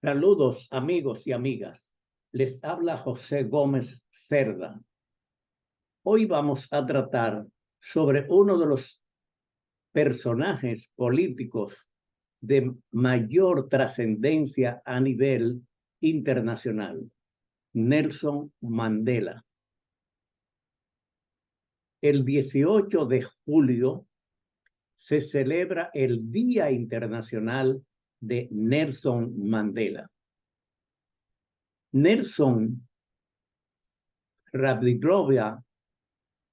Saludos amigos y amigas. Les habla José Gómez Cerda. Hoy vamos a tratar sobre uno de los personajes políticos de mayor trascendencia a nivel internacional, Nelson Mandela. El 18 de julio se celebra el Día Internacional de Nelson Mandela. Nelson Ralincrowell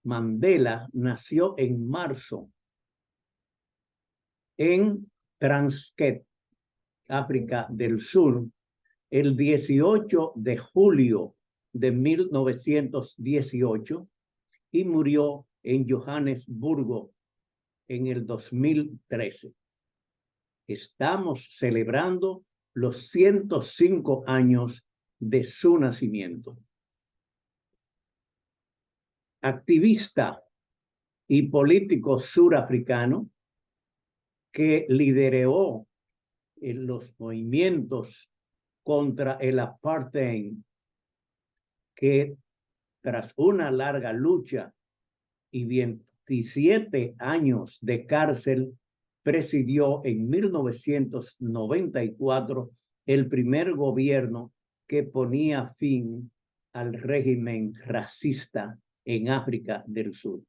Mandela nació en marzo en Transkei, África del Sur, el 18 de julio de 1918 y murió en Johannesburgo en el 2013. Estamos celebrando los 105 años de su nacimiento. Activista y político surafricano que lideró en los movimientos contra el apartheid, que tras una larga lucha y 27 años de cárcel, presidió en 1994 el primer gobierno que ponía fin al régimen racista en África del Sur.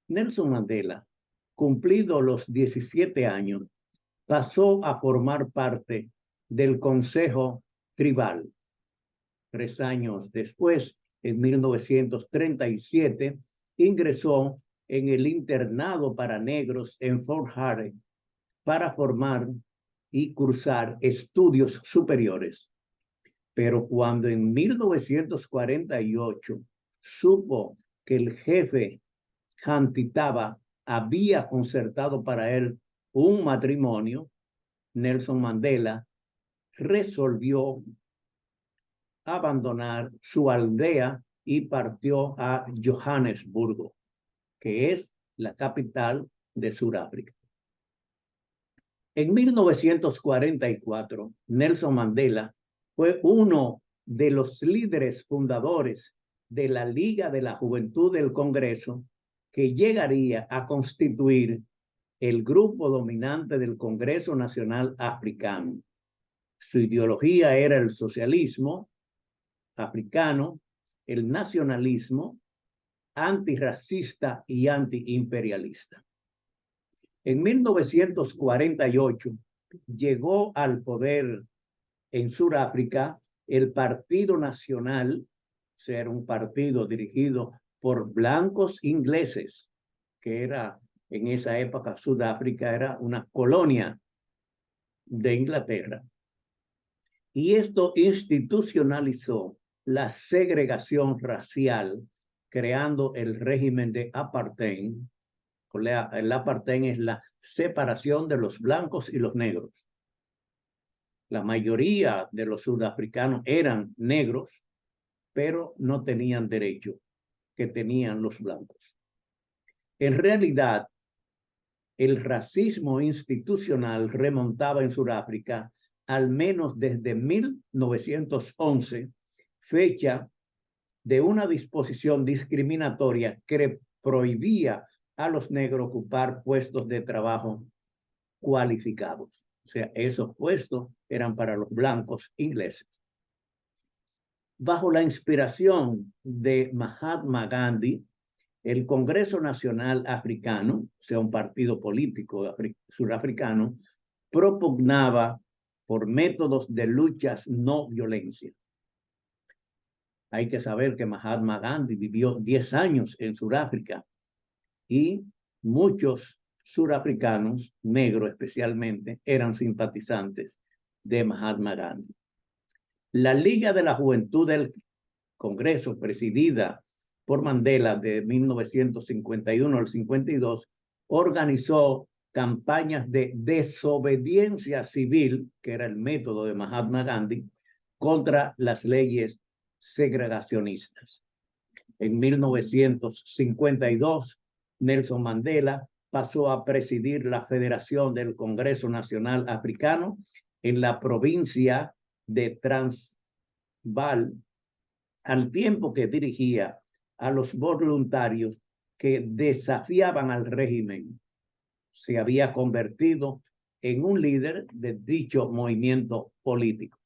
Nelson Mandela, cumplidos los 17 años, pasó a formar parte del Consejo Tribal. 3 años después, en 1937, ingresó en el internado para negros en Fort Hare para formar y cursar estudios superiores. Pero cuando en 1948 supo que el jefe Hantitaba había concertado para él un matrimonio, Nelson Mandela resolvió abandonar su aldea y partió a Johannesburgo, que es la capital de Sudáfrica. En 1944, Nelson Mandela fue uno de los líderes fundadores de la Liga de la Juventud del Congreso, que llegaría a constituir el grupo dominante del Congreso Nacional Africano. Su ideología era el socialismo africano, el nacionalismo, antirracista y antiimperialista. En 1948 llegó al poder en Sudáfrica el Partido Nacional, o sea, era un partido dirigido por blancos ingleses, que era en esa época Sudáfrica era una colonia de Inglaterra. Y esto institucionalizó la segregación racial, creando el régimen de apartheid. El apartheid es la separación de los blancos y los negros. La mayoría de los sudafricanos eran negros, pero no tenían derecho que tenían los blancos. En realidad, el racismo institucional remontaba en Sudáfrica al menos desde 1911, fecha de una disposición discriminatoria que prohibía a los negros ocupar puestos de trabajo cualificados. O sea, esos puestos eran para los blancos ingleses. Bajo la inspiración de Mahatma Gandhi, el Congreso Nacional Africano, o sea, un partido político surafricano, propugnaba por métodos de luchas no violencia. Hay que saber que Mahatma Gandhi vivió 10 años en Sudáfrica y muchos surafricanos, negros especialmente, eran simpatizantes de Mahatma Gandhi. La Liga de la Juventud del Congreso, presidida por Mandela de 1951 al 52, organizó campañas de desobediencia civil, que era el método de Mahatma Gandhi, contra las leyes segregacionistas. En 1952, Nelson Mandela pasó a presidir la Federación del Congreso Nacional Africano en la provincia de Transvaal, al tiempo que dirigía a los voluntarios que desafiaban al régimen. Se había convertido en un líder de dicho movimiento político.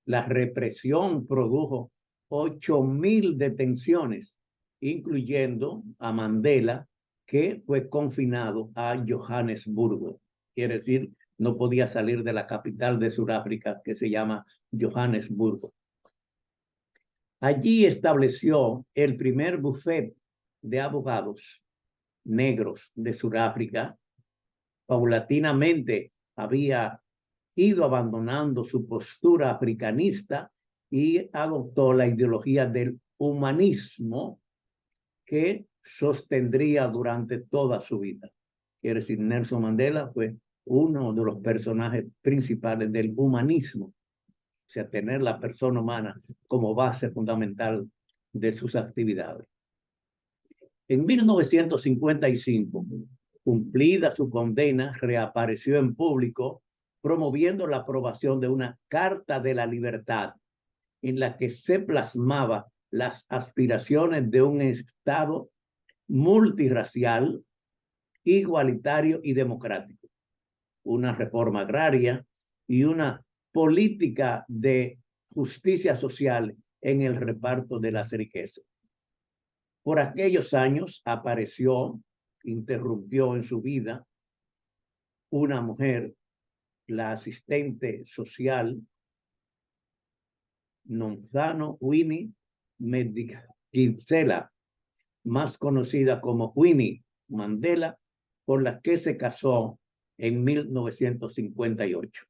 La represión produjo 8.000 detenciones, incluyendo a Mandela, que fue confinado a Johannesburgo. Quiere decir, no podía salir de la capital de Sudáfrica, que se llama Johannesburgo. Allí estableció el primer bufete de abogados negros de Sudáfrica. Paulatinamente había ido abandonando su postura africanista y adoptó la ideología del humanismo que sostendría durante toda su vida. Quiere decir, Nelson Mandela fue uno de los personajes principales del humanismo, o sea, tener la persona humana como base fundamental de sus actividades. En 1955, cumplida su condena, reapareció en público promoviendo la aprobación de una Carta de la Libertad en la que se plasmaba las aspiraciones de un Estado multirracial, igualitario y democrático, una reforma agraria y una política de justicia social en el reparto de las riquezas. Por aquellos años interrumpió en su vida una mujer, la asistente social Nomzamo Winnie Madikizela, más conocida como Winnie Mandela, con la que se casó en 1958.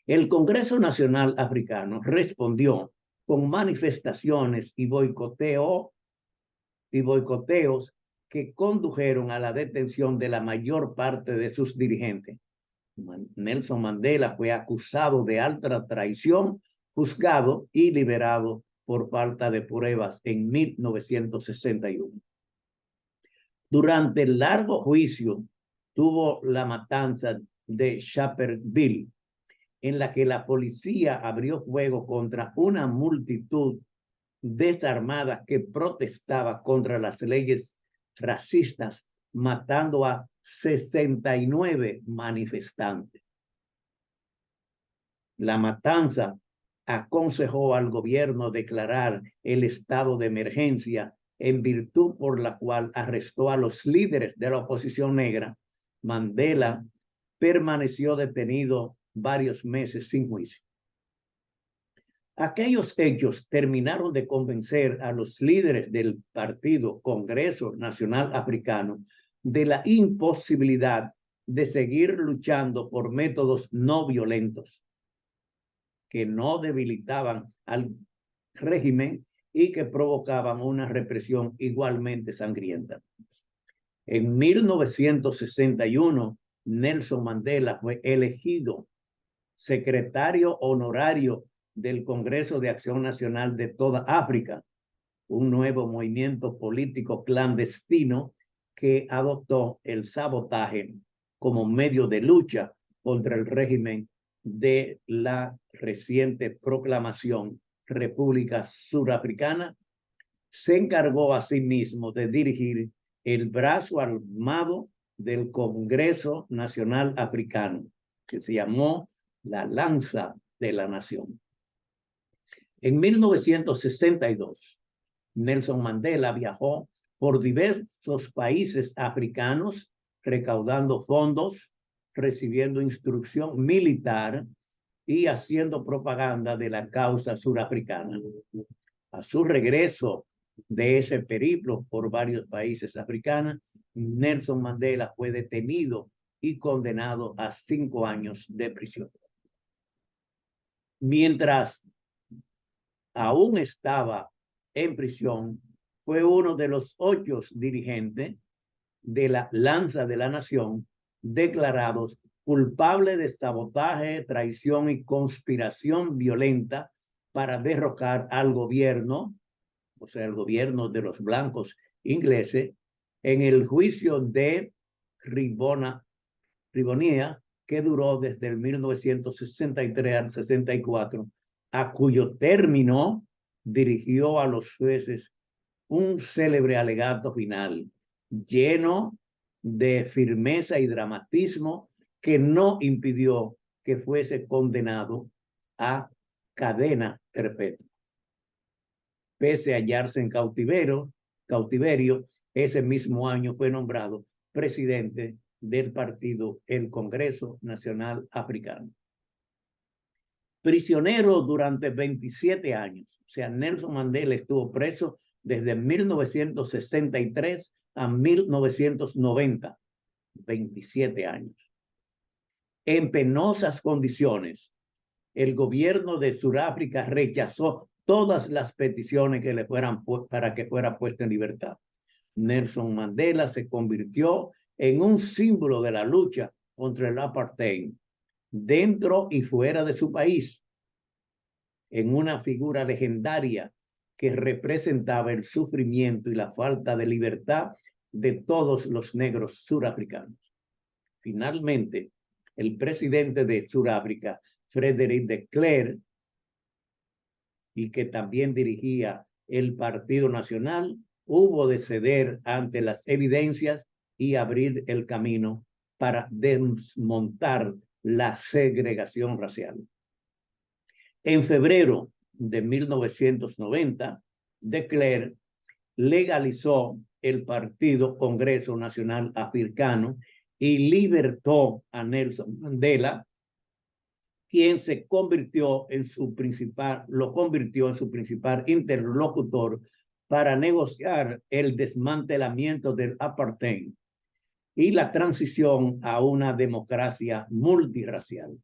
El Congreso Nacional Africano respondió con manifestaciones y boicoteos que condujeron a la detención de la mayor parte de sus dirigentes. Nelson Mandela fue acusado de alta traición, juzgado y liberado por falta de pruebas en 1961. Durante el largo juicio tuvo la matanza de Sharpeville, en la que la policía abrió fuego contra una multitud desarmada que protestaba contra las leyes racistas, matando a 69 manifestantes. La matanza aconsejó al gobierno declarar el estado de emergencia, en virtud por la cual arrestó a los líderes de la oposición negra. Mandela permaneció detenido varios meses sin juicio. Aquellos hechos terminaron de convencer a los líderes del Partido Congreso Nacional Africano de la imposibilidad de seguir luchando por métodos no violentos que no debilitaban al régimen y que provocaban una represión igualmente sangrienta. En 1961, Nelson Mandela fue elegido secretario honorario del Congreso de Acción Nacional de toda África, un nuevo movimiento político clandestino que adoptó el sabotaje como medio de lucha contra el régimen de la reciente proclamación República Surafricana. Se encargó asimismo de dirigir el brazo armado del Congreso Nacional Africano, que se llamó la Lanza de la Nación. En 1962, Nelson Mandela viajó por diversos países africanos, recaudando fondos, recibiendo instrucción militar y haciendo propaganda de la causa surafricana. A su regreso de ese periplo por varios países africanos, Nelson Mandela fue detenido y condenado a 5 años de prisión. Mientras aún estaba en prisión, fue uno de los 8 dirigentes de la Lanza de la Nación declarados culpable de sabotaje, traición y conspiración violenta para derrocar al gobierno, o sea, el gobierno de los blancos ingleses, en el juicio de Rivonia, que duró desde el 1963 al 64, a cuyo término dirigió a los jueces un célebre alegato final lleno de firmeza y dramatismo que no impidió que fuese condenado a cadena perpetua. Pese a hallarse en cautiverio, ese mismo año fue nombrado presidente del partido el Congreso Nacional Africano. Prisionero durante 27 años, o sea, Nelson Mandela estuvo preso desde 1963 a 1990, 27 años. En penosas condiciones, el gobierno de Sudáfrica rechazó todas las peticiones que le fueran para que fuera puesto en libertad. Nelson Mandela se convirtió en un símbolo de la lucha contra el apartheid dentro y fuera de su país, en una figura legendaria que representaba el sufrimiento y la falta de libertad de todos los negros surafricanos. Finalmente, el presidente de Sudáfrica, Frederick de Klerk, y que también dirigía el Partido Nacional, hubo de ceder ante las evidencias y abrir el camino para desmontar la segregación racial. En febrero de 1990, de Klerk legalizó el Partido Congreso Nacional Africano y libertó a Nelson Mandela, quien lo convirtió en su principal interlocutor para negociar el desmantelamiento del apartheid y la transición a una democracia multirracial.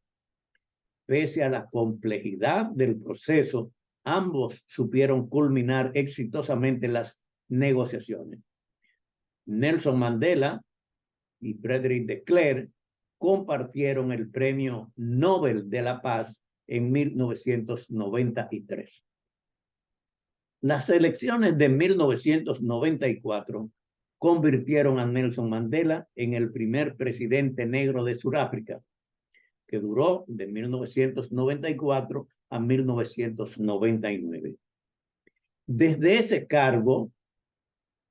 Pese a la complejidad del proceso, ambos supieron culminar exitosamente las negociaciones. Nelson Mandela y Frederick de Klerk compartieron el Premio Nobel de la Paz en 1993. Las elecciones de 1994 convirtieron a Nelson Mandela en el primer presidente negro de Sudáfrica, que duró de 1994 a 1999. Desde ese cargo,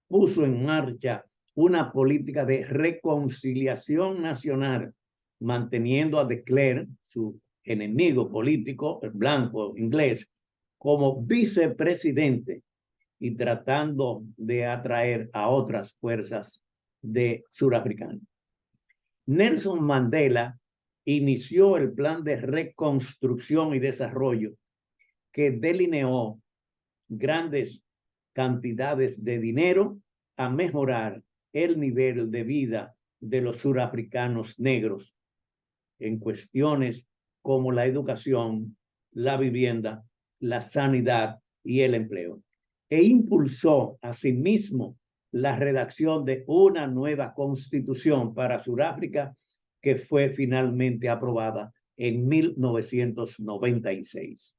puso en marcha una política de reconciliación nacional, manteniendo a de Klerk, su enemigo político, el blanco inglés, como vicepresidente y tratando de atraer a otras fuerzas de surafricanos. Nelson Mandela inició el plan de reconstrucción y desarrollo que delineó grandes cantidades de dinero a mejorar el nivel de vida de los surafricanos negros en cuestiones como la educación, la vivienda, la sanidad y el empleo. E impulsó asimismo la redacción de una nueva constitución para Sudáfrica que fue finalmente aprobada en 1996.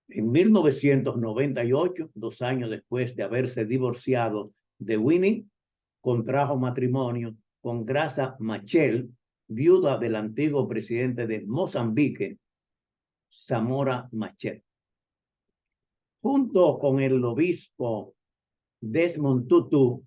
En 1998, 2 años después de haberse divorciado de Winnie, contrajo matrimonio con Graça Machel, viuda del antiguo presidente de Mozambique, Samora Machel. Junto con el obispo Desmond Tutu,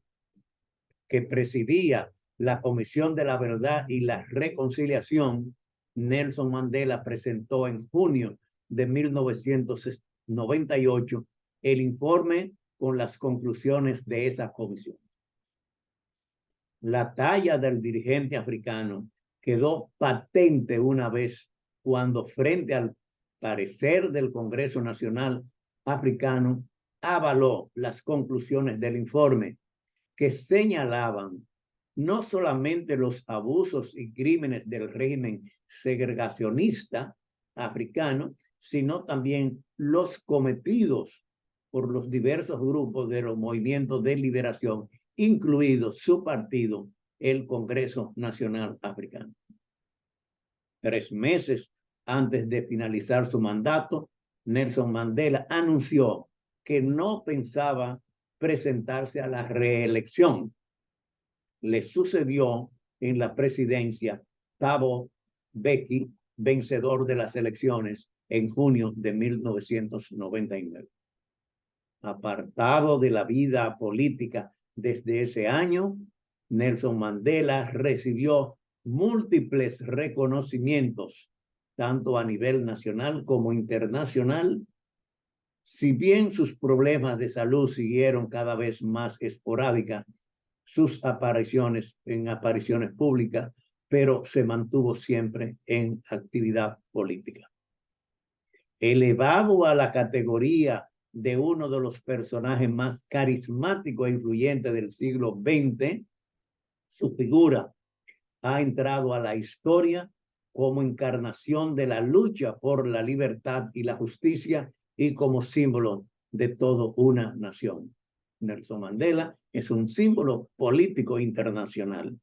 que presidía la Comisión de la Verdad y la Reconciliación, Nelson Mandela presentó en junio de 1998 el informe con las conclusiones de esa comisión. La talla del dirigente africano quedó patente una vez cuando, frente al parecer del Congreso Nacional Africano, avaló las conclusiones del informe, que señalaban no solamente los abusos y crímenes del régimen segregacionista africano, sino también los cometidos por los diversos grupos de los movimientos de liberación, incluido su partido, el Congreso Nacional Africano. 3 meses antes de finalizar su mandato, Nelson Mandela anunció que no pensaba presentarse a la reelección. Le sucedió en la presidencia Thabo Mbeki, vencedor de las elecciones en junio de 1999. Apartado de la vida política desde ese año, Nelson Mandela recibió múltiples reconocimientos, tanto a nivel nacional como internacional. Si bien sus problemas de salud siguieron cada vez más esporádicas, sus apariciones públicas, pero se mantuvo siempre en actividad política. Elevado a la categoría de uno de los personajes más carismáticos e influyentes del siglo XX, su figura ha entrado a la historia como encarnación de la lucha por la libertad y la justicia y como símbolo de toda una nación. Nelson Mandela es un símbolo político internacional.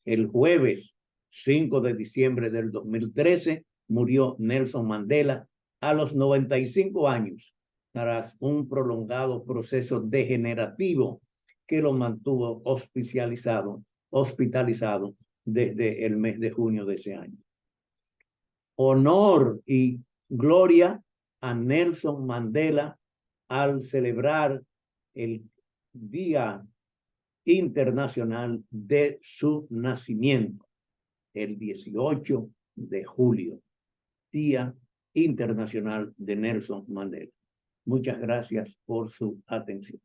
El jueves 5 de diciembre del 2013 murió Nelson Mandela a los 95 años tras un prolongado proceso degenerativo que lo mantuvo hospitalizado desde el mes de junio de ese año. Honor y gloria a Nelson Mandela al celebrar el Día Internacional de su nacimiento, el 18 de julio, Día Internacional de Nelson Mandela. Muchas gracias por su atención.